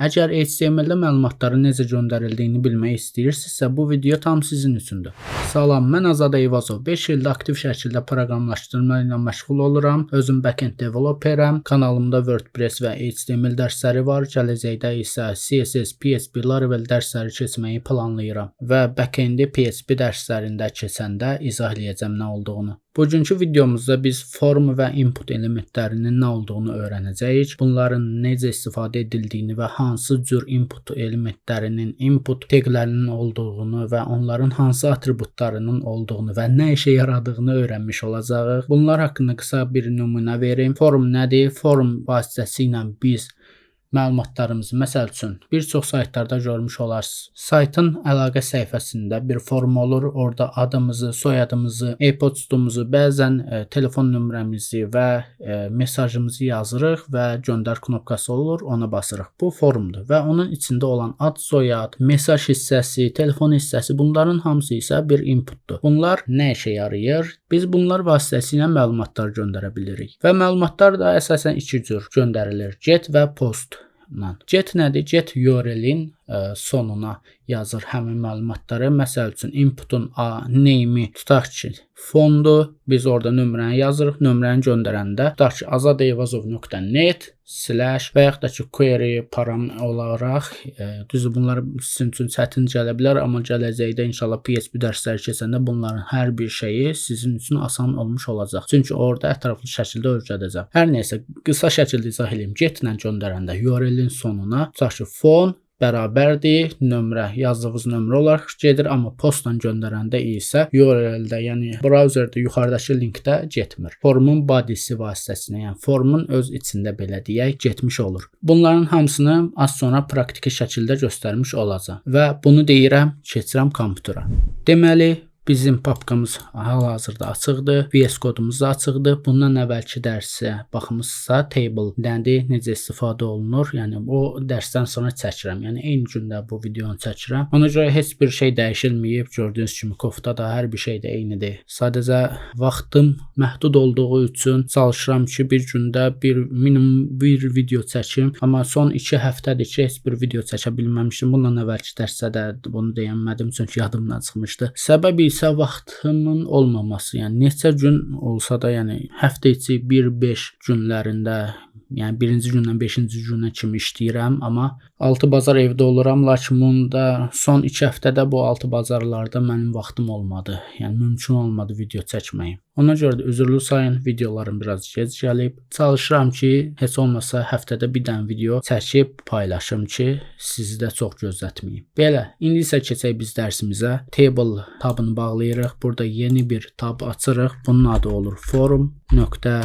Əgər HTML-də məlumatların necə göndərildiyini bilmək istəyirsinizsə, bu video tam sizin üçündür. Salam, mən Azad Eyvazov. 5 ildə aktiv şəkildə proqramlaşdırma ilə məşğul oluram. Özüm backend developerəm. Kanalımda WordPress və HTML dərsləri var. Gələcəkdə isə CSS, PHP, Laravel dərsləri keçməyi planlayıram və backendi PHP dərslərində keçəndə izah edəcəm nə olduğunu. Bugünkü videomuzda biz form və input elementlərinin nə olduğunu öyrənəcəyik. Bunların necə istifadə edildiyini və hansı cür input elementlərinin, input taglərinin olduğunu və onların hansı atributlarının olduğunu və nə işə yaradığını öyrənmiş olacağıq. Bunlar haqqında qısa bir nümunə verim. Form nədir? Form vasitəsilə biz məlumatlarımızı, məsəl üçün, bir çox saytlarda görmüş olarsınız. Saytın əlaqə səhifəsində bir form olur. Orada adımızı, soyadımızı, e-postumuzu, bəzən telefon nömrəmizi və mesajımızı yazırıq və göndər knopkası olur, ona basırıq. Bu formdur və onun içində olan ad, soyad, mesaj hissəsi, telefon hissəsi, bunların hamısı isə bir inputdur. Bunlar nə işə yarayır? Biz bunlar vasitəsilə məlumatlar göndərə bilirik. Və məlumatlar da əsasən iki cür göndərilir: get və post. Get nədir? Get URL-in sonuna yazır həmin məlumatları. Məsəl üçün inputun name-i tutaq ki fondur. Biz orada nömrəni yazırıq. Nömrəni göndərəndə tutaq ki azadeyvazov.net/ və yaxud da ki query param olaraq düzü bunlar sizin üçün çətin gələ bilər, amma gələcəkdə inşallah PHP dərsləri keçəndə bunların hər bir şeyi sizin üçün asan olmuş olacaq. Çünki orada ətraflı şəkildə öyrədəcəm. Hər nəysə, qısa şəkildə izah edeyim. Get-lə göndərəndə URL-in sonuna tutaq ki fon bərabərdir, nömrə, yazdığınız nömrə olaraq gedir, amma postla göndərəndə isə URL-də, yəni browserdə yuxarıdakı linkdə getmir. Formun body'si vasitəsilə, yəni formun öz içində belə deyək, getmiş olur. Bunların hamısını az sonra praktiki şəkildə göstərmiş olacağam və bunu deyirəm, keçirəm kompüterə. Deməli, bizim papkamız hal-hazırda açıqdır, VS kodumuz da açıqdır. Bundan əvvəlki dərsə baxmısınızsa, table nədir, necə istifadə olunur, yəni o dərsdən sonra çəkirəm. Yəni eyni gündə bu videonu çəkirəm. Ona görə heç bir şey dəyişilməyib. Gördüyünüz kimi kodda da hər bir şey də eynidir. Sadəcə vaxtım məhdud olduğu üçün çalışıram ki, bir gündə minimum bir video çəkim. Amma son 2 həftədir ki, heç bir video çəkə bilməmişdim. Bundan əvvəlki dərsdə də bunu deyənmədim, çünki yadımdan çıxmışdı. Səbəbi isə vaxtımın olmaması, yəni neçə gün olsa da, yəni həftə içi 1-5 günlərində, yəni birinci gündən 5-ci günə kimi işləyirəm, amma 6 bazar evdə oluram, lakin bunda son 2 həftədə bu 6 bazarlarda mənim vaxtım olmadı, yəni mümkün olmadı video çəkməyim. Ona görə də üzrlü sayın, videolarım biraz gec gəlib. Çalışıram ki, heç olmasa həftədə bir dənə video çəkib paylaşım ki, sizi də çox gözlətməyim. Belə, indi isə keçək biz dərsimizə. Table tabını bağlayırıq. Burada yeni bir tab açırıq. Bunun adı olur form.html.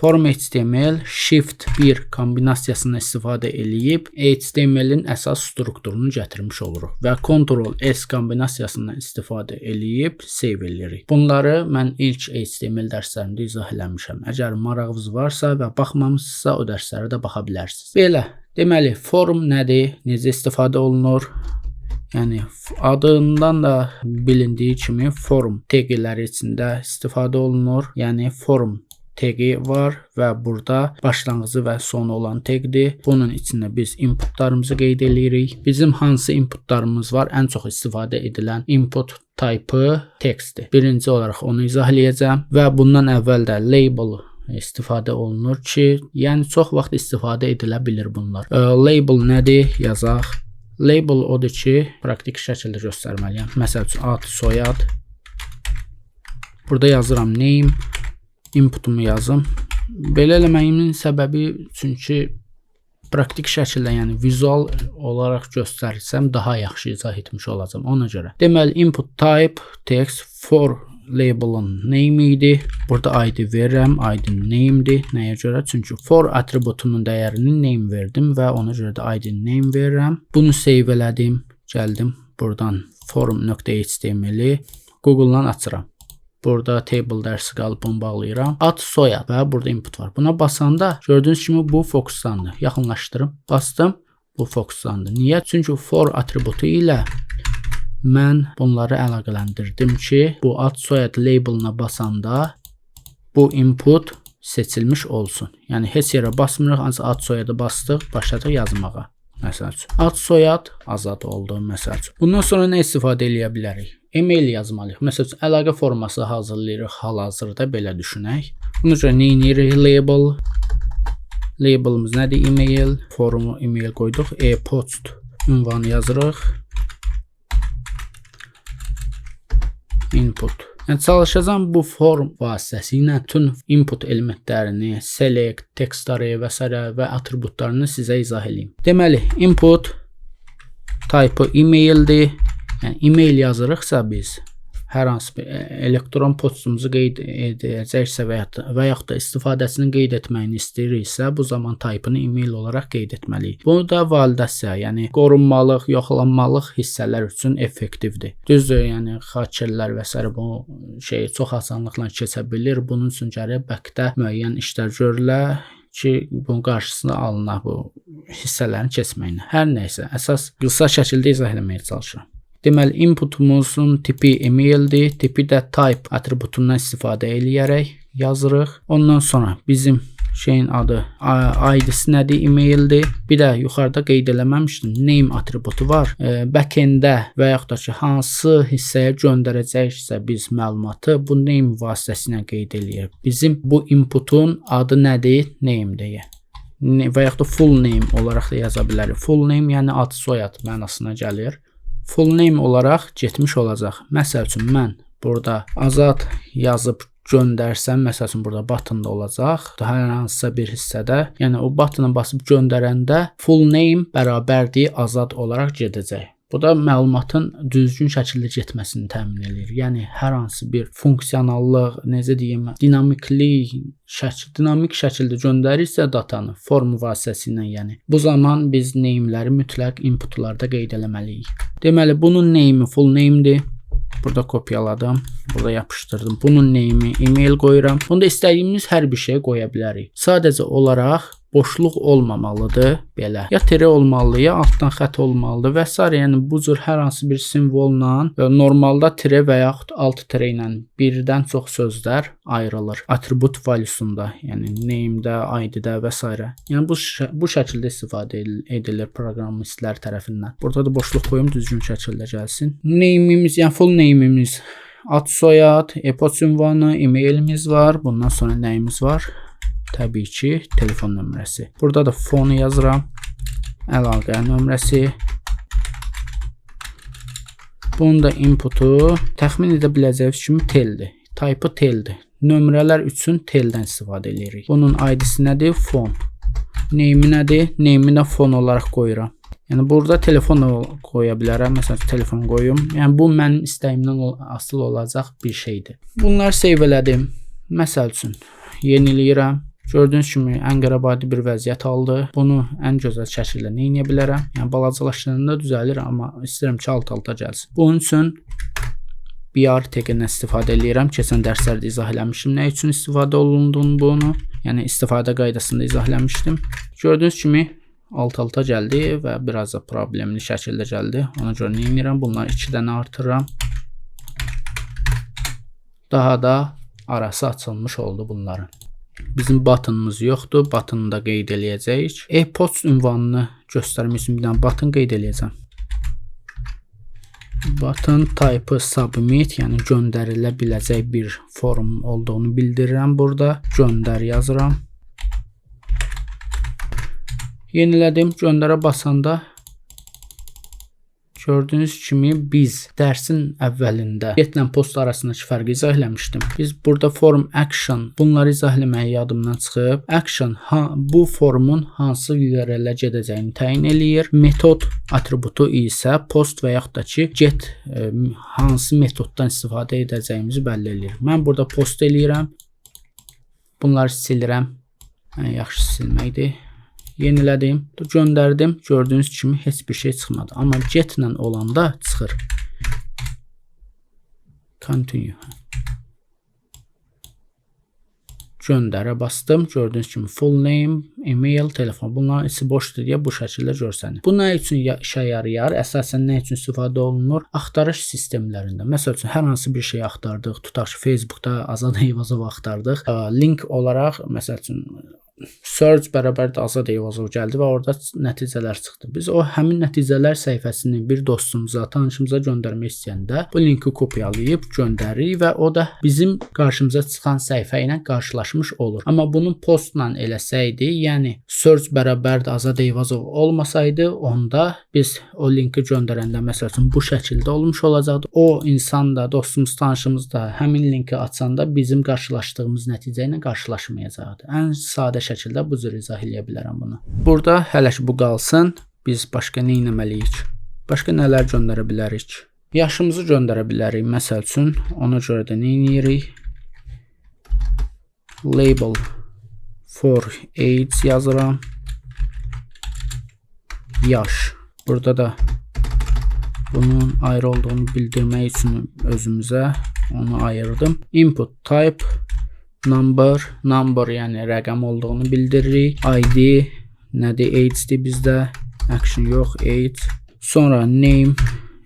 Form.html Shift 1 kombinasiyasını istifadə eləyib HTML-in əsas strukturunu gətirmiş oluruq və Ctrl+S kombinasiyasından istifadə eləyib save eləyirik. Bunları mən ilk HTML dərslərimdə izah eləmişəm. Əgər marağınız varsa və baxmamısınızsa, o dərslərə də baxa bilərsiniz. Belə, deməli, form nədir, necə istifadə olunur? Yəni adından da bilindiyi kimi form tagləri içində istifadə olunur. Yəni form tagi var və burada başlanğıcı və sonu olan tagdir. Bunun içində biz inputlarımızı qeyd edirik. Bizim hansı inputlarımız var? Ən çox istifadə edilən input type textdir. Birinci olaraq onu izah edəcəm və bundan əvvəl də label istifadə olunur ki, yəni çox vaxt istifadə edilə bilir bunlar. Label nədir? Yazaq. Label odur ki, praktik şəkildə göstərməliyəm. Məsəl üçün ad, soyad. Burada yazıram name. Inputumu yazım. Belə eləməyimin səbəbi çünki praktik şəkildə, yəni vizual olaraq göstərsəm daha yaxşı izah etmiş olacağam ona görə. Deməli, input type text for label'ın name idi. Burada id verirəm. id name'dir. Nəyə görə? Çünki for atributunun dəyərini name verdim və ona görə də id name verirəm. Bunu save elədim. Gəldim. Buradan form.html-i Google-dan açıram. Burada table dərsi qalıb onu bağlayıram. Ad, soyad və burada input var. Buna basanda gördüyünüz kimi bu fokuslandı. Yaxınlaşdırım. Bastım. Bu fokuslandı. Niyə? Çünki for atributu ilə mən bunları əlaqələndirdim ki, bu ad, soyad labelına basanda bu input seçilmiş olsun. Yəni heç yerə basmırıq, ancaq ad soyadı bastıq, başladıq yazmağa. Məsəl üçün ad soyad Azad oldu məsəl üçün. Bundan sonra nə istifadə edə bilərik? E-mail yazmalıyıq. Məsəl üçün əlaqə forması hazırlayırıq hal-hazırda belə düşünək. Bunun üçün nə edirik? Labelimiz nədir? E-mail, forumu e-mail qoyduq. E-post ünvanı yazırıq. Input. Yəni çalışacağam bu form vasitəsilə bütün input elementlərini, select, text array və s. və atributlarını sizə izah edeyim. Deməli, input type e-maildir. Yəni e-mail yazırıqsa biz hər hansı bir elektron postumuzu qeyd edəcəksə və yaxud da istifadəsini qeyd etməyini istəyiriksə, bu zaman type-ını e-mail olaraq qeyd etməliyik. Bu da validasiya, yəni qorunmalıq, yoxlanmalıq hissələr üçün effektivdir. Düzdür, yəni xakerlər və s. bu şeyi çox asanlıqla keçə bilir. Bunun üçün gərək backdə müəyyən işlər görülə ki, bunun qarşısını alına bu hissələrin keçməyinə. Hər nəysə, əsas qısa şəkildə izah etməyə çalışıram. Deməli, inputumuzun tipi e-maildir, tipi də type atributundan istifadə eləyərək yazırıq. Ondan sonra bizim şeyin adı ID-si nədir? E-maildir. Bir də yuxarıda qeyd eləməmişdim, name atributu var. Backend-də və yaxud da ki, hansı hissəyə göndərəcəksə biz məlumatı bu name vasitəsilə qeyd eləyir. Bizim bu inputun adı nədir? Name-dir. Və yaxud da full name olaraq da yaza bilərik. Full name yəni ad soyad mənasına gəlir. Full name olaraq getmiş olacaq. Məsəl üçün mən burada Azad yazıb göndərsəm, məsəl üçün burada button-da olacaq. Hər hansısa bir hissədə, yəni o button-a basıb göndərəndə full name bərabərdir Azad olaraq gedəcək. Bu da məlumatın düzgün şəkildə getməsini təmin edir. Yəni hər hansı bir funksionallıq, necə deyim, dinamik şəkildə göndərirsə datanı form vasitəsilə, yəni bu zaman biz name'ləri mütləq inputlarda qeyd etməliyik. Deməli, bunun name'i full name'dir. Burada kopyaladım, burada yapışdırdım. Bunun name'i e-mail qoyuram. Bunda istədiyimiz hər bir şey qoya bilərik. Sadəcə olaraq boşluq olmamalıdır, belə. Ya tere olmalıdır, ya altdan xətt olmalıdır və s. Yəni bu cür hər hansı bir simvolla, normalda tere və yaxud alt tere ilə birdən çox sözlər ayrılır. Atribut valuesunda, yəni name-də, ID-də və s. Yəni bu şəkildə istifadə edilir proqramistlər tərəfindən. Burada da boşluq qoyum, düzgün şəkildə gəlsin. Name'imiz, yəni full name'imiz ad soyad, e-post ünvanı, e-mailimiz var. Bundan sonra nəyimiz var? Təbii ki, telefon nömrəsi. Burada da fonu yazıram. Əlaqə nömrəsi. Bunun da inputu təxmin edə biləcəyiniz kimi teldir. Type-ı teldir. Nömrələr üçün teldən istifadə edirik. Bunun ID-si nədir? Fon. Name-i nədir? Name-i də fon olaraq qoyuram. Yəni burada telefon qoya bilərəm. Məsələn, telefon qoyum. Yəni bu mənim istəyimdən asılı olacaq bir şeydir. Bunları save elədim. Məsəl üçün yeniləyirəm. Gördüyünüz kimi ən qəribə bir vəziyyət aldı. Bunu ən gözəl şəkildə nə edə bilərəm? Yəni balacalaşdıranda düzəlir, amma istəyirəm ki, alt-alta gəlsin. Bunun üçün BR tag-indən istifadə edirəm. Keçən dərslərdə izah eləmişdim nə üçün istifadə olunduğunu bunu. Yəni istifadə qaydasında izah eləmişdim. Gördüyünüz kimi alt-alta gəldi və biraz da problemli şəkildə gəldi. Ona görə nə edirəm? Bunları 2 dənə artırıram. Daha da arası açılmış oldu bunların. Bizim buttonumuz yoxdur. Buttonu da qeyd eləyəcəyik. E-post ünvanını göstərmək üçün bir dənə button qeyd eləyəcəm. Button type submit, yəni göndərilə biləcək bir form olduğunu bildirirəm burada. Göndər yazıram. Yenilədim. Göndərə basanda gördüyünüz kimi biz dərsin əvvəlində getlə post arasındakı fərqi izah eləmişdim. Biz burada form action bunları izah eləməyi yadımdan çıxıb. Action bu formun hansı URL-ə gedəcəyini təyin eləyir. Metod atributu isə post və yaxud da ki get hansı metoddan istifadə edəcəyimizi bəlli eləyir. Mən burada post eləyirəm. Bunları silirəm. Ən yaxşı silməkdir. Yenilədim, göndərdim. Gördüyünüz kimi heç bir şey çıxmadı. Amma get ilə olanda çıxır. Continue. göndərə bastım. Gördüyünüz kimi full name, email, telefon. Bunların içi boşdur deyə bu şəkildə görsənir. Bu nə üçün işə yarayar? Əsasən nə üçün istifadə olunur? Axtarış sistemlərində. Məsəl üçün hər hansı bir şey axtardıq. Tutaq ki, Facebookda Azad Eyvazov axtardıq. Link olaraq məsəl üçün search bərabərdir Azad Eyvazov gəldi və orada nəticələr çıxdı. Biz o həmin nəticələr səhifəsini bir dostumuza, tanışımıza göndərmək istəyəndə bu linki kopyalayıb göndəririk və o da bizim qarşımıza çıxan səhifə ilə qarşılaşmış olur. Amma bunu postla eləsəydi, yəni search bərabərdir Azad Eyvazov olmasaydı, onda biz o linki göndərəndə məsəl üçün bu şəkildə olmuş olacaqdı. O insan da, dostumuz, tanışımız da həmin linki açanda bizim qarşılaşdığımız nəticə ilə qarşılaşmayacaqdı. Ən sadə şəkildə bu cür izah edə bilərəm bunu. Burada hələ ki bu qalsın. Biz başqa nə etməliyik? Başqa nələr göndərə bilərik? Yaşımızı göndərə bilərik. Məsəl üçün ona görə də nə edirik? Label for age yazıram. Yaş. Burada da bunun ayrı olduğunu bildirmək üçün özümüzə onu ayırdım. Input type number yəni rəqəm olduğunu bildiririk. ID nədir? Age'dir bizdə. Action yox, age. Sonra name,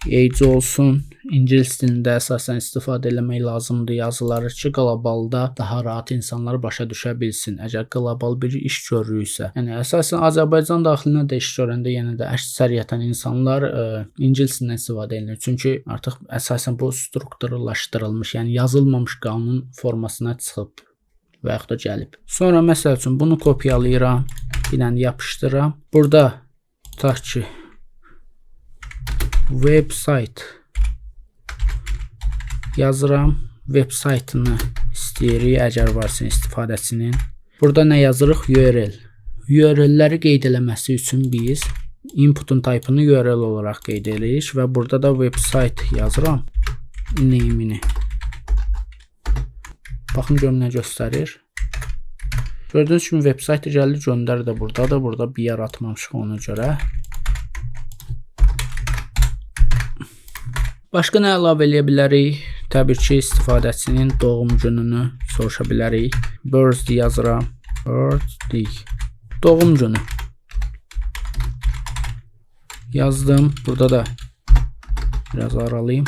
age olsun. İngilis dilində əsasən istifadə eləmək lazımdır yazıları ki, qlobalda daha rahat insanlar başa düşə bilsin. Əgər qlobal bir iş görürüksə. Yəni əsasən Azərbaycan daxilində də iş görəndə yenə də əksəriyyətən insanlar ingilis dilindən istifadə edir. Çünki artıq əsasən bu strukturlaşdırılmış, yəni yazılmamış qanun formasına çıxıb və yaxud da gəlib. Sonra məsəl üçün bunu kopyalayıram, bir dənə yapışdırıram. Burada tutaq ki website yazıram. Web saytını istəyirik, əgər varsa istifadəçinin. Burada nə yazırıq? URL. URL-ləri qeyd eləməsi üçün biz inputun type-ını URL olaraq qeyd edirik və burada da website yazıram. Name-ini. Baxın görün nə göstərir. Gördüyünüz kimi website gəldi, göndər də buradadır. Burada bir yer atmamışıq ona görə. Başqa nə əlavə edə bilərik? Təbii ki, istifadəçinin doğum gününü soruşa bilərik. Birthday yazıram. Birthday. Doğum günü. Yazdım. Burada da biraz aralayayım.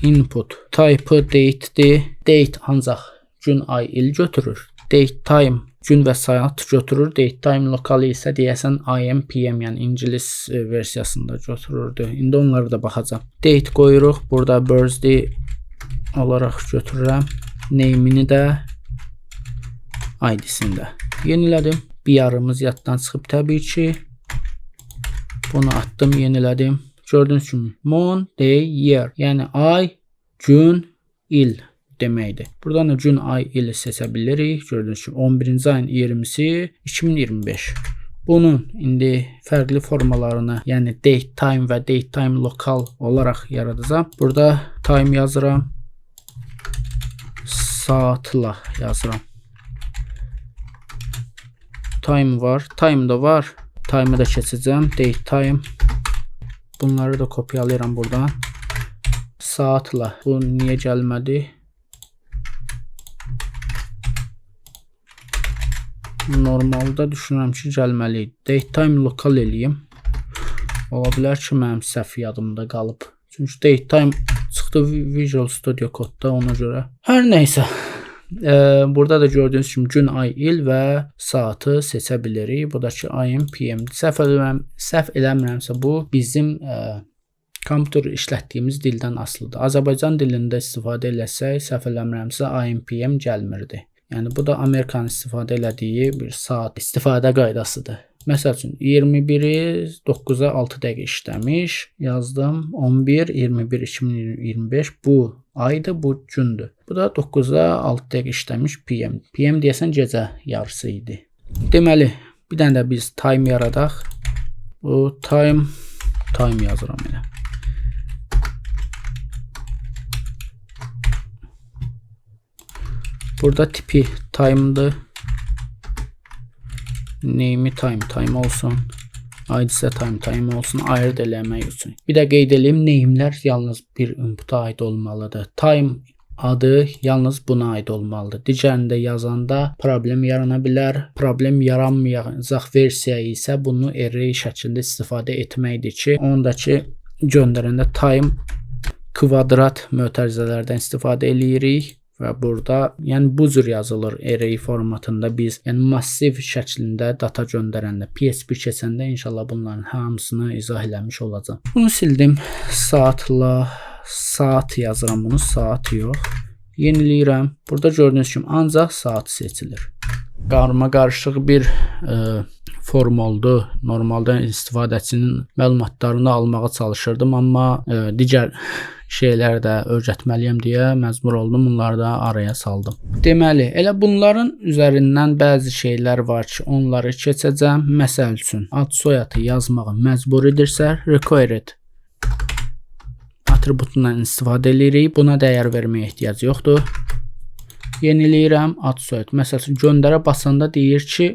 Input. Type date'dir. Date ancaq gün, ay, il götürür. Date time gün və saat götürür. Date time lokalı isə deyəsən AM, PM, yəni ingilis versiyasında götürürdü. İndi onlara da baxacağam. Date qoyuruq. Burada birthday olaraq götürürəm. Name-ini də ID-sində. Yenilədim. Bir yarımız yaddan çıxıb təbii ki. Bunu atdım, yenilədim. Gördüyünüz kimi month, day, year. Yəni ay, gün, il deməkdir. Buradan da gün, ay, ili seçə bilirik. Gördüyünüz kimi 11-ci ayın 20-si 2025. Bunun indi fərqli formalarını, yəni date time və date time lokal olaraq yaradacağam. Burada time yazıram. Saatla yazıram. Time var. Time da var. Time'ı da keçəcəm. Date time. Bunları da kopyalayıram buradan. Saatla. Bu niyə gəlmədi? Normalda düşünürəm ki, gəlməli. Date time lokal eləyim. Ola bilər ki, mənim səhv yadımda qalıb. Çünki date time çıxdı Visual Studio Code'da, ona görə. Hər nəysə. Burada da gördüyünüz kimi gün, ay, il və saatı seçə bilirik. Bu da ki, AM, PM. Səhv eləmirəmsə bu bizim kompüter işlətdiyimiz dildən asılıdır. Azərbaycan dilində istifadə eləsək, səhv eləmirəmsə AM, PM gəlmirdi. Yəni bu da Amerikanın istifadə elədiyi bir saat istifadə qaydasıdır. Məsəl üçün 21-i 9-a 6 dəqiqə işləmiş. Yazdım 11-21-2025. Bu aydır, bu gündür. Bu da 9-a 6 dəqiqə işləmiş PM. PM deyəsən gecə yarısı idi. Deməli, bir dənə də biz time yaradaq. Bu time yazıram elə. Burada tipi time'dır. Name'i time olsun. ID-sə time olsun. Ayırt eləmək üçün. Bir də qeyd edeyim, name'lər yalnız bir input'a aid olmalıdır. Time adı yalnız buna aid olmalıdır. Digərində yazanda problem yarana bilər. Problem yaranmayacaq versiya isə bunu array şəklində istifadə etməkdir ki, ondakı göndərəndə time kvadrat mötərizələrdən istifadə eləyirik və burada, yəni bu cür yazılır array formatında biz, yəni massiv şəklində data göndərəndə, PHP keçəndə inşallah bunların hamısını izah eləmiş olacağam. Bunu sildim. Saat yazıram bunu, saat yox. Yeniləyirəm. Burada gördüyünüz kimi ancaq saat seçilir. Qarışıq bir form oldu. Normalda istifadəçinin məlumatlarını almağa çalışırdım, amma digər şeyləri də öyrətməliyəm deyə məcbur oldum, bunları da araya saldım. Deməli, elə bunların üzərindən bəzi şeylər var ki, onları keçəcəm. Məsəl üçün, ad soyadı yazmağı məcbur edirsə, required atributundan istifadə edirik. Buna dəyər verməyə ehtiyac yoxdur. Yeniləyirəm, ad soyad. Məsəl üçün, göndərə basanda deyir ki,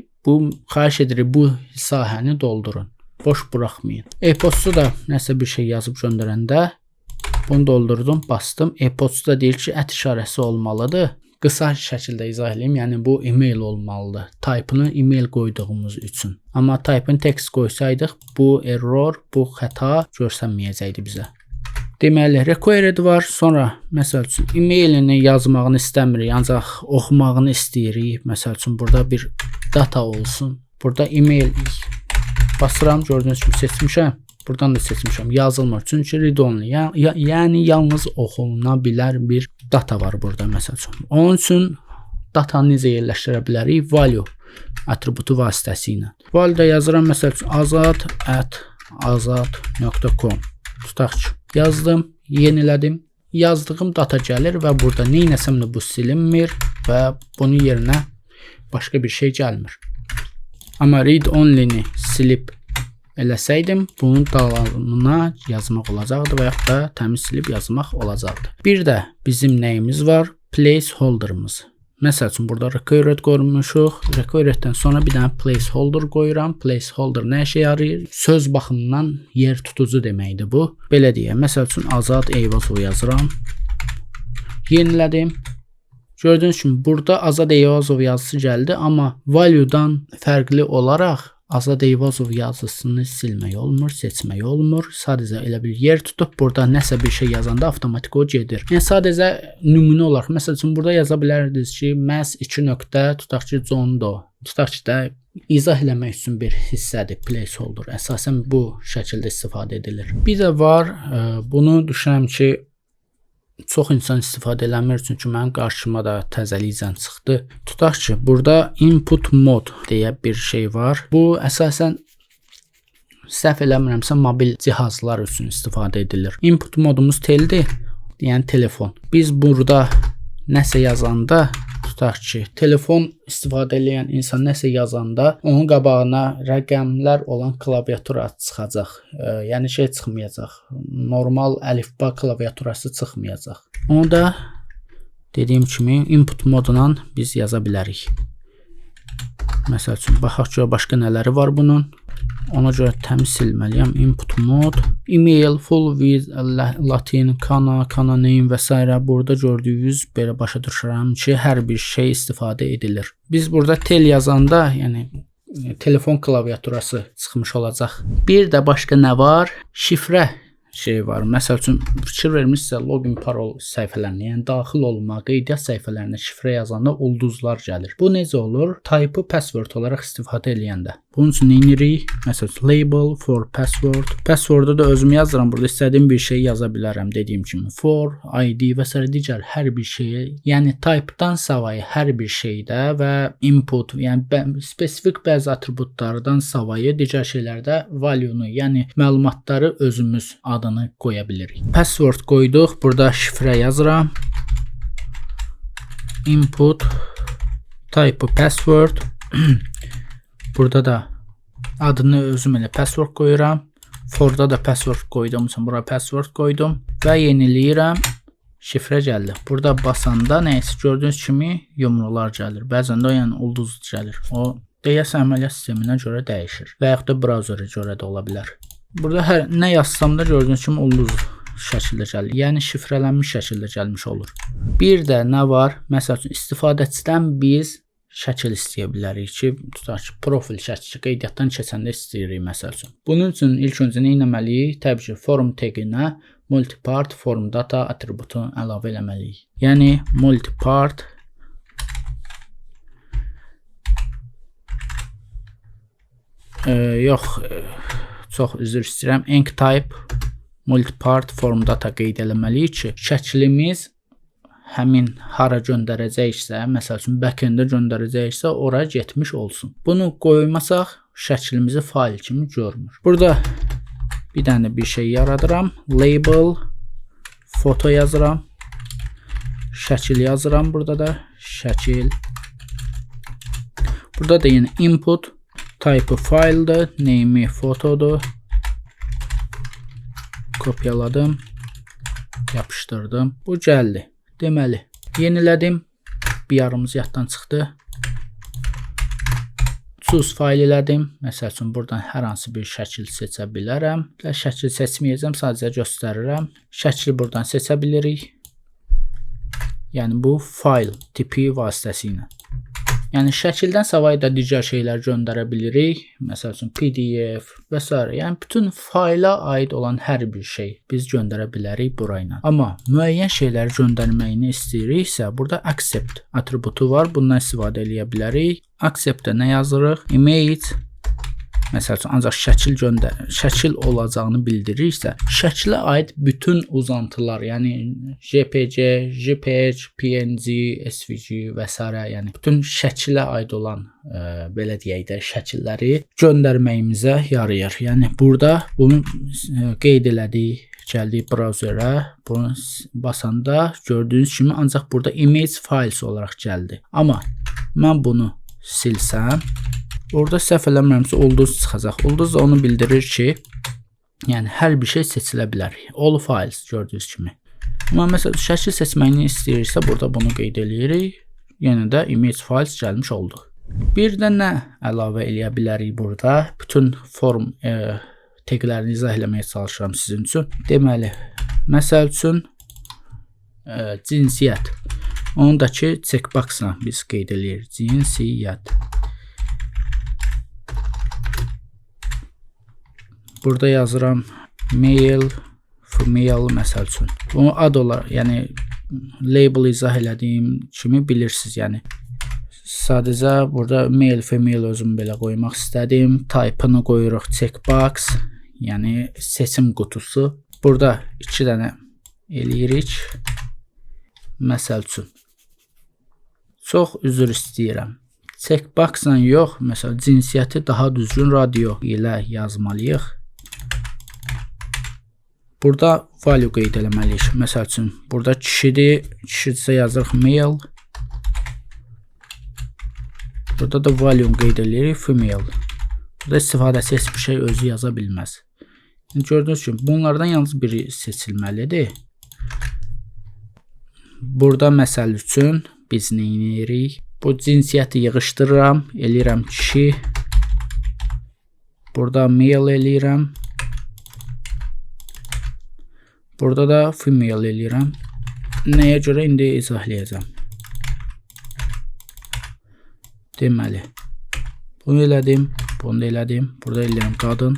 xahiş edirik bu sahəni doldurun. Boş buraxmayın. E-postu da nəsə bir şey yazıb göndərəndə bunu doldurdum, bastım. E-postu da deyir ki, işarəsi olmalıdır. Qısa şəkildə izah edeyim. Yəni bu e-mail olmalıdır. Type-ını e-mail qoyduğumuz üçün. Amma type-ını text qoysaydıq, bu error, bu xəta görsənməyəcəkdi bizə. Deməli, required var. Sonra, məsəl üçün, e-mailini yazmağını istəmirik, ancaq oxumağını istəyirik. Məsəl üçün, burada bir data olsun. Burada e-mail basıram, gördüyünüz kimi seçmişəm. Buradan da seçmişəm. Yazılmır. Çünki read only. Yəni yalnız oxunula bilər bir data var burada məsəl üçün. Onun üçün datanı necə yerləşdirə bilərik? Value atributu vasitəsilə. Value-da yazıram məsəl üçün azad@azad.com. Tutaq ki, yazdım, yenilədim. Yazdığım data gəlir və burada neynəsəm də bu silinmir və bunun yerinə başqa bir şey gəlmir. Amma read only-ni silib eləsəydim, bunun dalanına yazmaq olacaqdı və yaxud da təmiz silib yazmaq olacaqdı. Bir də bizim nəyimiz var? Placeholder'ımız. Məsəl üçün, burada required qoymuşuq. Requireddən sonra bir dənə placeholder qoyuram. Placeholder nə işə yarayır? Söz baxımından yer tutucu deməkdir bu. Belə deyək, məsəl üçün, Azad Eyvazov yazıram. Yenilədim. Gördüyünüz kimi, burada Azad Eyvazov yazısı gəldi, amma value-dan fərqli olaraq Azad Eyvazov yazısını silmək olmur, seçmək olmur. Sadəcə elə bir yer tutub, burada nəsə bir şey yazanda avtomatik o gedir. Yəni, sadəcə nümunə olaraq, məsəl üçün, burada yaza bilərdiniz ki, məhz 2 nöqtə, tutaq ki, John Doe. Tutaq ki, də izah eləmək üçün bir hissədir, placeholder. Əsasən bu şəkildə istifadə edilir. Bir də var, bunu düşünürəm ki, çox insan istifadə eləmir, çünki mənim qarşıma da təzəlikcən çıxdı. Tutaq ki, burada input mode deyə bir şey var. Bu əsasən səhv eləmirəmsə mobil cihazlar üçün istifadə edilir. Input modumuz teldir, yəni telefon. Biz burada nəsə yazanda, tutaq ki, telefon istifadə edən insan nəsə yazanda onun qabağına rəqəmlər olan klaviatura çıxacaq. Yəni şey çıxmayacaq. Normal əlifba klaviaturası çıxmayacaq. Onu da dediyim kimi input modundan biz yaza bilərik. Məsəl üçün, baxaq görə başqa nələri var bunun. Ona görə təmiz silməliyəm. Input mode, email, full with Latin, kana name və s. Burada gördüyünüz belə başa düşürəm ki, hər bir şey istifadə edilir. Biz burada tel yazanda, yəni telefon klaviaturası çıxmış olacaq. Bir də başqa nə var? Şifrə şey var. Məsəl üçün, fikir vermişsə login parol səhifələrinə, yəni daxil olma, qeydiyyat səhifələrinə şifrə yazanda ulduzlar gəlir. Bu necə olur? Type-ı password olaraq istifadə edəndə. Bunun üçün neynirik? Məsəl üçün, label for password. Password-u da özüm yazıram. Burada istədiyim bir şey yaza bilərəm. Dediyim kimi, for, ID və s. digər hər bir şeyi, yəni type-dan savayı hər bir şeydə və input, yəni spesifik bəzi atributlardan savayı digər şeylərdə value-nu, yəni məlumatları özümüz adını qoya bilirik. Password qoyduq. Burada şifrə yazıram. Input type password. Burada da adını özüm elə password qoyuram. Forda da password qoyduğum üçün bura password qoydum və yeniləyirəm. Şifrə gəldi. Burada basanda nəysə gördüyünüz kimi yumrular gəlir. Bəzən də yəni ulduz gəlir. O deyəsən əməliyyat sisteminə görə dəyişir və yaxud da brauzerə görə də ola bilər. Burada nə yazsam da gördüyünüz kimi ulduz şəkildə gəlir. Yəni şifrələnmiş şəkildə gəlmiş olur. Bir də nə var? Məsəl üçün istifadəçidən biz şəkil istəyə bilərik ki, tutaq ki, profil şəkli qeydiyyatdan keçəndə istəyirik məsəl üçün. Bunun üçün ilk öncə nə etməliyik? Təbii ki, form taginə multipart form data atributunu əlavə etməliyik. Yəni multipart çox üzr istəyirəm. Enctype multipart form data qeyd etməliyik ki, şəklimiz həmin hara göndərəcəksə, məsəl üçün backend-ə göndərəcəksə, ora getmiş olsun. Bunu qoymasaq, şəklimizi fayl kimi görmür. Burada bir dənə bir şey yaradıram. Label foto yazıram. Şəkil yazıram. Burada da şəkil. Burada da yenə input type file'dır. Name'i fotodur. Kopyaladım. Yapışdırdım. Bu gəldi. Deməli, yenilədim. Bir yarımız yaddan çıxdı. Choose fayl elədim. Məsəl üçün, buradan hər hansı bir şəkil seçə bilərəm. Şəkil seçməyəcəm, sadəcə göstərirəm. Şəkli buradan seçə bilirik. Yəni, bu fayl tipi vasitəsilə. Yəni, şəkildən savayı da digər şeylər göndərə bilirik. Məsəl üçün, PDF və s. Yəni, bütün fayla aid olan hər bir şey biz göndərə bilərik burayla. Amma müəyyən şeyləri göndərməyini istəyiriksə, burada accept atributu var. Bundan istifadə edə bilərik. Accept-də nə yazırıq? Image. Məsəl üçün, ancaq şəkil olacağını bildirirsə, şəkilə aid bütün uzantılar, yəni JPG, JPEG, PNG, SVG və s. yəni bütün şəkilə aid olan, belə deyək də, şəkilləri göndərməyimizə yarayır. Yəni, burada bunu qeyd elədik, gəldik brauzerə, bunu basanda gördüyünüz kimi ancaq burada image files olaraq gəldi. Amma mən bunu silsəm, orada səhv eləmirəmsə ulduz çıxacaq. Ulduz da onu bildirir ki, yəni hər bir şey seçilə bilər. All files gördüyünüz kimi. Amma məsələn şəkil seçməyini istəyirsə, burada bunu qeyd edirik. Yenə də image files gəlmiş oldu. Bir də nə əlavə eləyə bilərik burada? Bütün form taglərini izah eləməyə çalışıram sizin üçün. Deməli, məsəl üçün cinsiyyət. Onu da ki, checkbox-la biz qeyd edirik. Cinsiyyət. Burada yazıram male, female məsəl üçün. Bunu ad olaraq, yəni label izah elədiyim kimi bilirsiniz. Yəni sadəcə burada male, female özüm belə qoymaq istədim. Type-ını qoyuruq checkbox, yəni seçim qutusu. Burada 2 dənə eləyirik. Məsəl üçün. Çox üzr istəyirəm. Checkbox-la yox, məsəl cinsiyyəti daha düzgün radio ilə yazmalıyıq. Burada value qeyd eləməliyik. Məsəl üçün, burada kişidir. Kişidirsə yazırıq male. Burada da value qeyd edirik female. Burada istifadəçi heç bir şey özü yaza bilməz. Gördüyünüz kimi, bunlardan yalnız biri seçilməlidir. Burada məsəl üçün biz nə edirik? Bu cinsiyyəti yığışdırıram. Eləyirəm kişi. Burada male eləyirəm. Burada da female eləyirəm. Nəyə görə indi izahlayacağım. Deməli, bunu elədim, bunu da elədim. Burada eləyirəm qadın.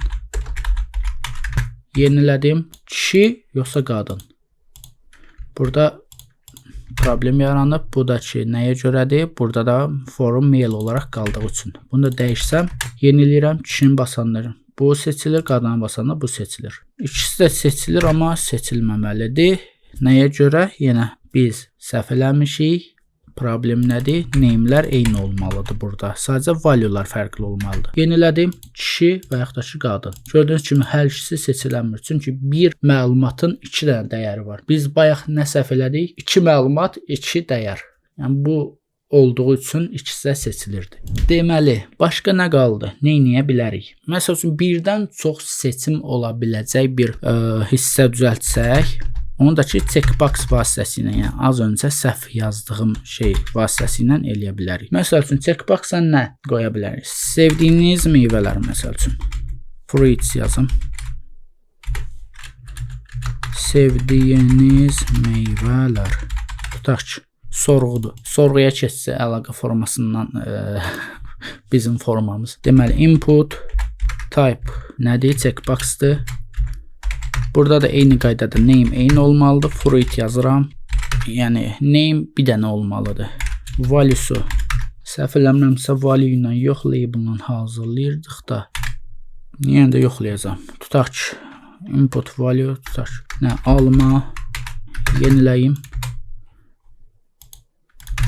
Yenilədim, kişi yoxsa qadın. Burada problem yaranıb. Bu da ki, nəyə görədir? Burada da form male olaraq qaldığı üçün. Bunu da dəyişsəm, yeniləyirəm, kişinin basanları. Bu seçilir, qadına basanda bu seçilir. İkisi də seçilir, amma seçilməməlidir. Nəyə görə? Yenə biz səhv eləmişik. Problem nədir? Name'lər eyni olmalıdır burada. Sadəcə value'lar fərqli olmalıdır. Yenilədim, kişi və yaxud da ki, qadın. Gördüyünüz kimi hər ikisi seçilənmir. Çünki bir məlumatın 2 dənə dəyəri var. Biz bayaq nə səhv elədik? 2 məlumat, 2 dəyər. Yəni bu olduğu üçün ikisi də seçilirdi. Deməli, başqa nə qaldı? Nə edə bilərik? Məsəl üçün, birdən çox seçim ola biləcək bir hissə düzəltsək, onu da ki, checkbox vasitəsilə, yəni az öncə səhv yazdığım şey vasitəsilə eləyə bilərik. Məsəl üçün, checkbox-a nə qoya bilərik? Sevdiyiniz meyvələr, məsəl üçün. Fruits yazım. Sevdiyiniz meyvələr. Tutaq ki, sorğudur. Sorğuya keçsə əlaqə formasından bizim formamız. Deməli input type nədir? Checkbox'dır. Burada da eyni qaydada name eyni olmalıdır. Fruit yazıram. Yəni name bir dənə olmalıdır. Value'su səhv eləmirəmsə value ilə yox, label-la hazırlayırdıq da. Yenə də yoxlayacağam. Tutaq ki, input value tutaq ki, alma yeniləyim.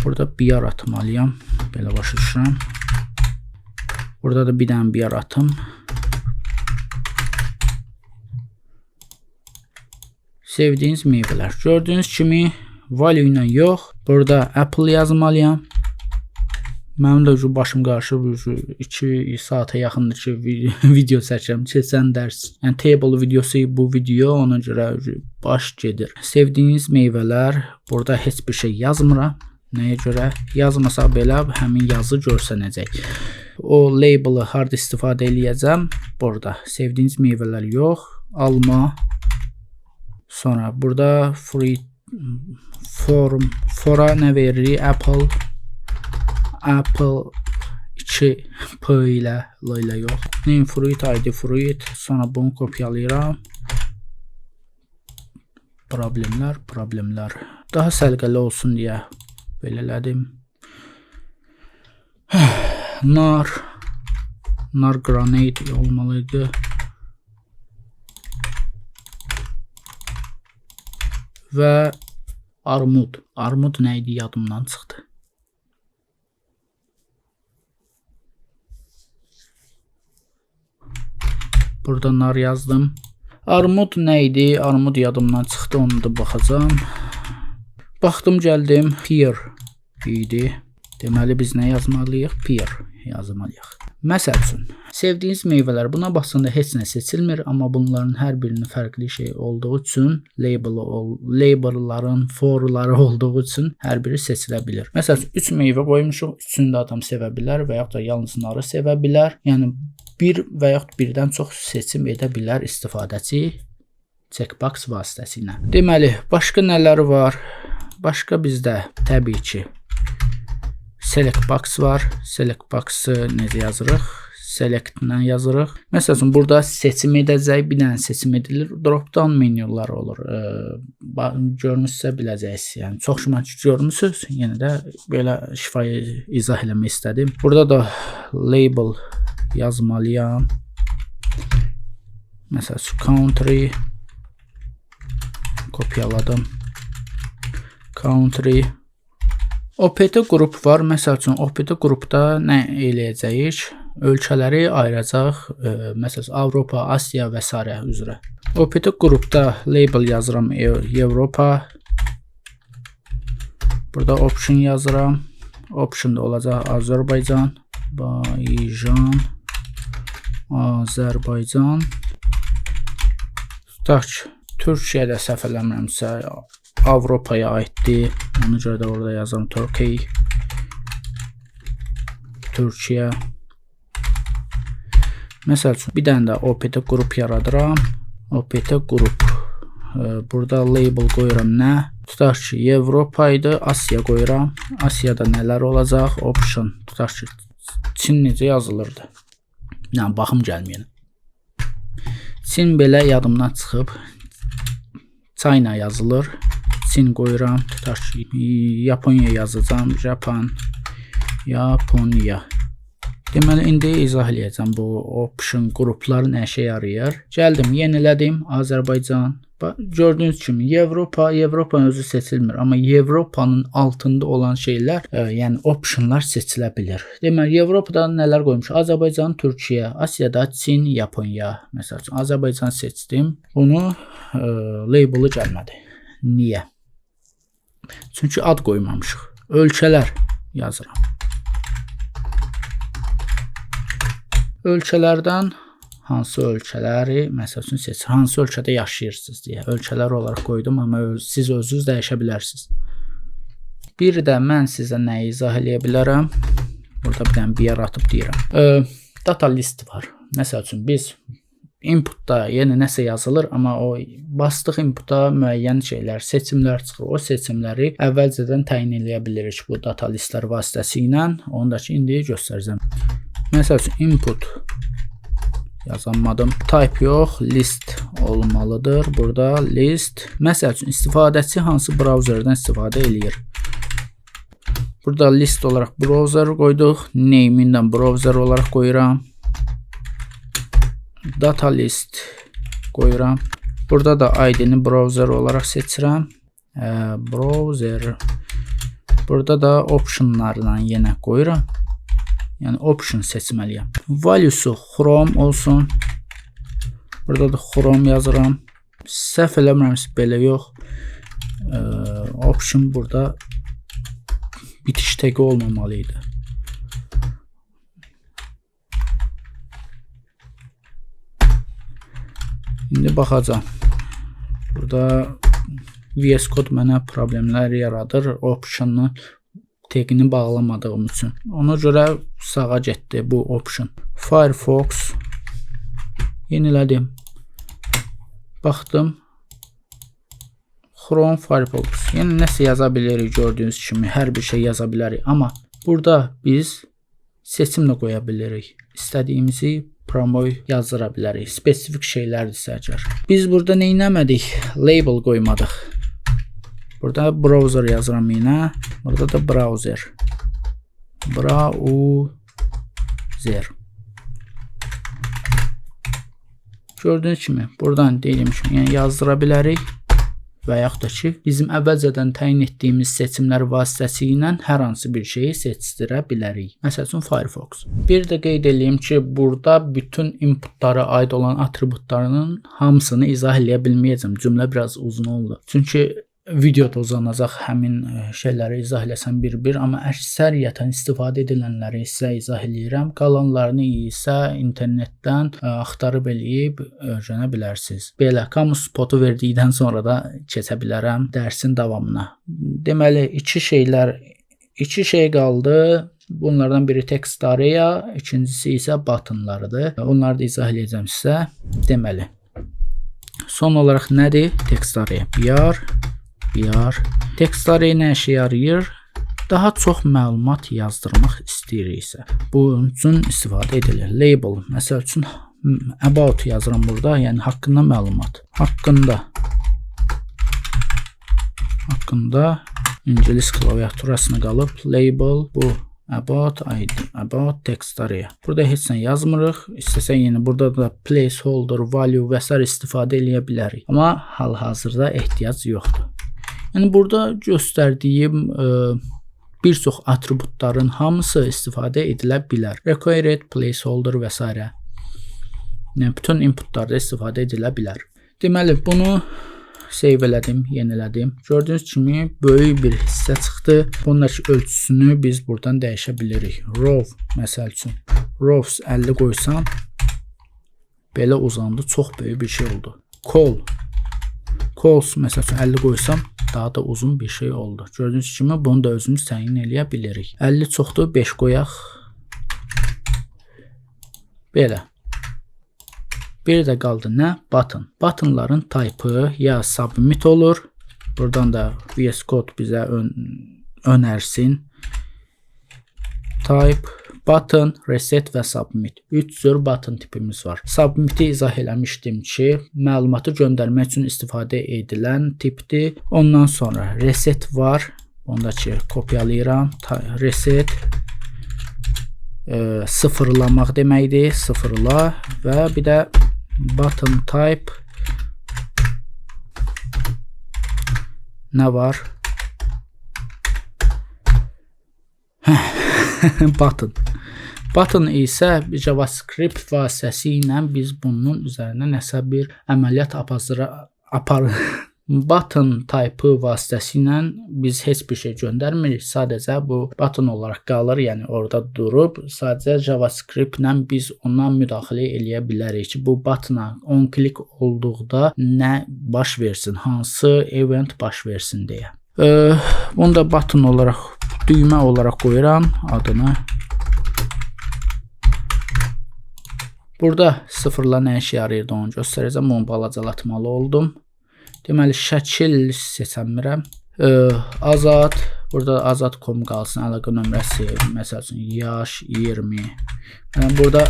Burada BR atmalıyam. Belə başa düşürəm. Burada da bir dənə BR atım. Sevdiyiniz meyvələr. Gördüyünüz kimi value ilə yox. Burada apple yazmalıyam. Mənim də başım qarışıb 2 saata yaxındır ki video çəkirəm. Keçən dərs. Yəni table videosu bu video, ona görə baş gedir. Sevdiyiniz meyvələr. Burada heç bir şey yazmıram. Nəyə görə? Yazmasa belə həmin yazı görsənəcək. O label-ı harda istifadə eləyəcəm? Burada. Sevdiyiniz meyvələr yox. Alma. Sonra burada fruit fora nə veririk? Apple 2 p ilə l ilə yox. Name fruit, id fruit. Sonra bunu kopyalayıram. Problemlər. Daha səliqəli olsun deyə belə elədim. Nar granate olmalıydı. Və armud. Armud nə idi yadımdan çıxdı. Burada nar yazdım. Armud nə idi? Armud yadımdan çıxdı, onu da baxacağam. Baxdım, gəldim. Pear idi. Deməli biz nə yazmalıyıq? Pear yazmalıyıq. Məsəl üçün, sevdiyiniz meyvələr, buna baxsanda heç nə seçilmir, amma bunların hər birinin fərqli şey olduğu üçün, labelların forları olduğu üçün hər biri seçilə bilir. Məsəl üçün, 3 meyvə qoymuşuq, üçünü də adam sevə bilər və yaxud da yalnız narı sevə bilər. Yəni, bir və yaxud birdən çox seçim edə bilər istifadəçi checkbox vasitəsilə. Deməli, başqa nələr var? Başqa bizdə təbii ki select box var. Select box-ı necə yazırıq? Select-lə yazırıq. Məsələn, burada seçim edəcək, bir dənə seçim edilir. Drop-down menyular olur. Görmüşsə biləcəksiniz. Yəni, çox şübhə görmüsünüz. Yenə də belə şifayı izah eləmək istədim. Burada da label yazmalıyam. Məsələn, country kopyaladım. Country OPT qrup var. Məsəl üçün, OPT qrupda nə eləyəcəyik? Ölkələri ayıracaq. Məsələn, Avropa, Asiya və s. üzrə. OPT qrupda label yazıram Avropa. Burada option yazıram. Option da olacaq Azərbaycan. Azərbaycan. Tutaq ki, Türkiyədə səhv eləmirəmsə Avropaya aiddir. Ona görə də orada yazıram Türkiyə. Məsəl üçün, bir dənə də OPT qrup yaradıram. OPT qrup. Burada label qoyuram nə? Tutaq ki, Avropa idi, Asiya qoyuram. Asiyada nələr olacaq? Option. Tutaq ki, Çin necə yazılırdı? Yəni, baxım gəlməyən. Çin belə yadımdan çıxıb. China yazılır. Çin qoyuram. Tutaq ki, Yaponiya yazacağam. Yaponiya. Deməli, indi izah eləyəcəm bu option qruplar nə işə yarayır. Gəldim, yenilədim. Azərbaycan. Gördüyünüz kimi, Avropanın özü seçilmir. Amma Avropanın altında olan şeylər, yəni optionlar seçilə bilir. Deməli, Avropada nələr qoymuş? Azərbaycan, Türkiyə, Asiyada Çin, Yaponiya. Məsəl üçün, Azərbaycan seçdim. Bunu label-ı gəlmədi. Niyə? Çünki ad qoymamışıq. Ölkələr yazıram. Ölkələrdən hansı ölkələri, məsəl üçün seçin, hansı ölkədə yaşayırsınız deyə. Ölkələr olaraq qoydum, amma siz özünüz dəyişə bilərsiniz. Bir də mən sizə nəyi izah eləyə bilərəm? Burada bir dənə bir yer atıb deyirəm. Data list var. Məsəl üçün biz inputda yenə nəsə yazılır, amma o bastıq inputa müəyyən şeylər, seçimlər çıxır. O seçimləri əvvəlcədən təyin edə bilirik bu data listlər vasitəsilə. Onu da ki, indi göstərəcəm. Məsəl üçün input yazamadım. Type yox, list olmalıdır. Burada list. Məsəl üçün istifadəçi hansı browserdən istifadə eləyir? Burada list olaraq browser qoyduq. Name-indən browser olaraq qoyuram. Data list qoyuram. Burada da ID-ni browser olaraq seçirəm. Browser. Burada da optionlarla yenə qoyuram. Yəni option seçməliyəm. Value'su Chrome olsun. Burada da Chrome yazıram. Səhv eləmirəmsə belə yox. Option burada bitiş tagi olmamalıydı. İndi baxacağam. Burada VS Code mənə problemlər yaradır. Option'un tagini bağlamadığım üçün. Ona görə sağa getdi bu option. Firefox yenilədim. Baxdım. Chrome Firefox. Yəni nəsə yaza bilərik gördüyünüz kimi. Hər bir şey yaza bilərik. Amma burada biz seçimlə qoya bilərik. İstədiyimizi promoy yazdıra bilərik. Spesifik şeylərdirsə əgər. Biz burada nə etmədik? Label qoymadıq. Burada browser yazıram yenə. Burada da browser. Browser. Gördüyünüz kimi buradan dediyim kimi yəni yazdıra bilərik. Və yaxud da ki, bizim əvvəlcədən təyin etdiyimiz seçimlər vasitəsilə hər hansı bir şeyi seçdirə bilərik. Məsəl üçün Firefox. Bir də qeyd edeyim ki, burada bütün inputlara aid olan atributlarının hamısını izah edə bilməyəcəm. Cümlə biraz uzun oldu. Çünki videoda uzanacaq həmin şeyləri izah eləsəm bir-bir, amma əksəriyyətən istifadə edilənləri isə izah eləyirəm. Qalanlarını isə internetdən axtarıb eləyib öyrənə bilərsiniz. Belə, kamu spotu verdikdən sonra da keçə bilərəm dərsin davamına. Deməli, iki şey qaldı. Bunlardan biri text area, ikincisi isə buttonlarıdır. Onları da izah eləyəcəm sizə. Deməli, son olaraq nədir? Text area. BR. Text area nə işə yarayır? Daha çox məlumat yazdırmaq istəyiriksə, bunun üçün istifadə edilir. Label, məsəl üçün about yazıram burada, yəni haqqında məlumat. Haqqında ingilis klaviaturasına qalıb. Label, bu about, ID, about, text area. Burada heç nə yazmırıq. İstəsən yenə burada da placeholder, value və s. istifadə edə bilərik. Amma hal-hazırda ehtiyac yoxdur. Yəni burada göstərdiyim bir çox atributların hamısı istifadə edilə bilər. Required, placeholder və s. Yəni bütün inputlarda istifadə edilə bilər. Deməli, bunu save elədim, yenilədim. Gördüyünüz kimi böyük bir hissə çıxdı. Bunların ölçüsünü biz buradan dəyişə bilirik. Row, məsəl üçün. Rows 50 qoysam belə uzandı, çox böyük bir şey oldu. Calls, məsəl üçün 50 qoysam daha da uzun bir şey oldu. Gördüyünüz kimi bunu da özümüz təyin eləyə bilirik. 50 çoxdur, 5 qoyaq. Belə. Bir də qaldı nə? Button. Buttonların type'ı ya submit olur. Buradan da VS Code bizə önərsin. Type, button, reset və submit. 3 cür button tipimiz var. Submit'i izah eləmişdim ki, məlumatı göndərmək üçün istifadə edilən tipdir. Ondan sonra reset var. Onu da ki, kopyalayıram. Reset sıfırlamaq deməkdir. Sıfırla və bir də button type nə var? Button isə JavaScript vasitəsilə biz bunun üzərinə nəsə bir əməliyyat button type vasitəsilə biz heç bir şey göndərmirik. Sadəcə bu button olaraq qalır, yəni orada durub. Sadəcə JavaScript ilə biz ona müdaxilə eləyə bilərik ki, bu buttona on klik olduqda nə baş versin, hansı event baş versin deyə. Bunu da button olaraq, düymə olaraq qoyuram adını. Burada sıfırla nə işə yarayırdı onu göstərəcəm. Onu balacalatmalı oldum. Deməli şəkil seçəmirəm. Azad, burada azad.com qalsın, əlaqə nömrəsi, məsəl üçün yaş 20. Burada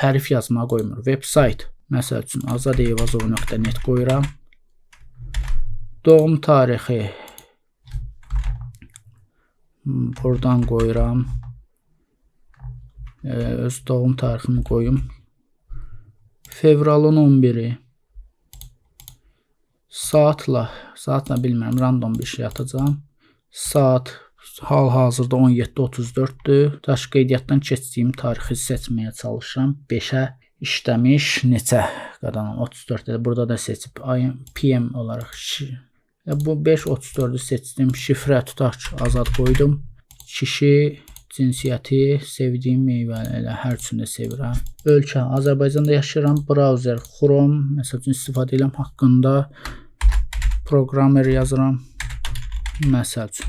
hərf yazmağı qoymur. Websayt, məsəl üçün azadeyvazov.net qoyuram. Doğum tarixi buradan qoyuram. Öz doğum tariximi qoyum. Fevralın 11-i. Saatla bilmirəm, random bir şey atacağam. Saat hal-hazırda 17:34-dür. Daş qeydiyyatdan keçdiyim tarixi seçməyə çalışıram. 5-ə işləmiş neçə qadanam? 34-də burada da seçib PM olaraq bu 5:34-ü seçdim. Şifrə tutaq ki, azad qoydum. Kişi, cinsiyyəti, sevdiyim meyvələri hər üçünü sevirəm. Ölkə Azərbaycanda yaşayıram. Browser Chrome, məsəl üçün istifadə edirəm haqqında. Programmer yazıram. Məsəl üçün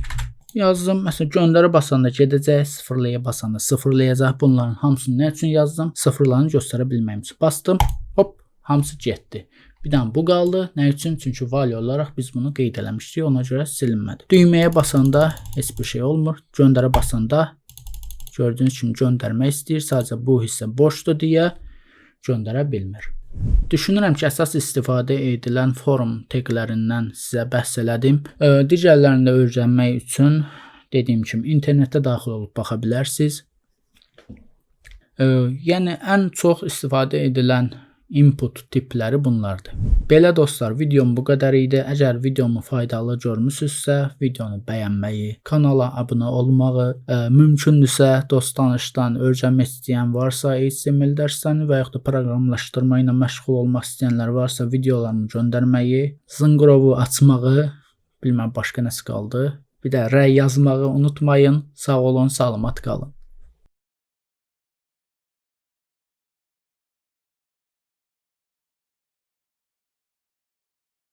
yazdım. Məsələn göndərə basanda gedəcək, sıfırlaya basanda sıfırlayacaq. Bunların hamısını nə üçün yazdım? Sıfırlarını göstərə bilməyim üçün bastım. Hop, hamısı getdi. Bir dənə bu qaldı. Nə üçün? Çünki value olaraq biz bunu qeyd eləmişdik. Ona görə silinmədi. Düyməyə basanda heç bir şey olmur. Göndərə basanda gördüyünüz kimi göndərmək istəyir. Sadəcə bu hissə boşdur deyə göndərə bilmir. Düşünürəm ki, əsas istifadə edilən forum taglərindən sizə bəhs elədim. Digərlərini də öyrənmək üçün dediyim kimi internetdə daxil olub baxa bilərsiniz. Yəni ən çox istifadə edilən input tipləri bunlardır. Belə dostlar, videom bu qədər idi. Əgər videomu faydalı görmüsünüzsə, videonu bəyənməyi, kanala abunə olmağı, mümkündürsə dost tanışdan öyrənmək istəyən varsa, HTML dərslərini və yaxud da proqramlaşdırma ilə məşğul olmaq istəyənlər varsa, videolarımı göndərməyi, zınqırovu açmağı, bilməm başqa nəsə qaldı. Bir də rəy yazmağı unutmayın. Sağ olun, salamat qalın.